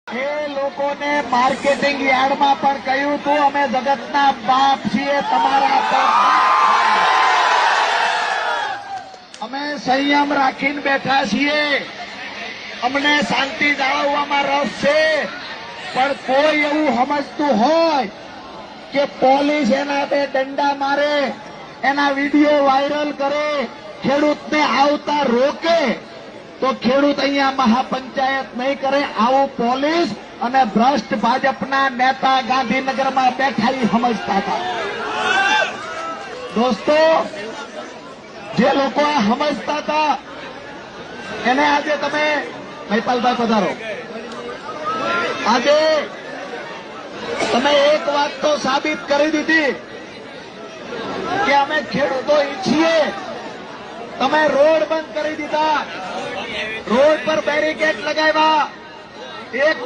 એ લોકોને માર્કેટિંગ યાર્ડમાં પણ કહ્યું હતું અમે જગતના બાપ છીએ, તમારા બાપ. અમે સંયમ રાખીને બેઠા છીએ, અમને શાંતિ જાળવવામાં રસ છે. પણ કોઈ એવું સમજતું હોય કે પોલીસ એના બે દંડા મારે, એના વિડીયો વાયરલ કરે, ખેડૂતને આવતા રોકે, તો ખેડૂત અહીંયા મહાપંચાયત નહીં કરે. આવું પોલીસ અને ભ્રષ્ટ ભાજપના નેતા ગાંધીનગરમાં બેઠા સમજતા હતા. દોસ્તો, જે લોકો આ સમજતા હતા એને આજે તમે મહિપાલભાઈ પધારો, આજે તમે એક વાત તો સાબિત કરી દીધી કે અમે ખેડૂતો ઈચ્છીએ. તમે રોડ બંધ કરી દીધા, રોડ પર બેરીકેડ લગાવ્યા, એક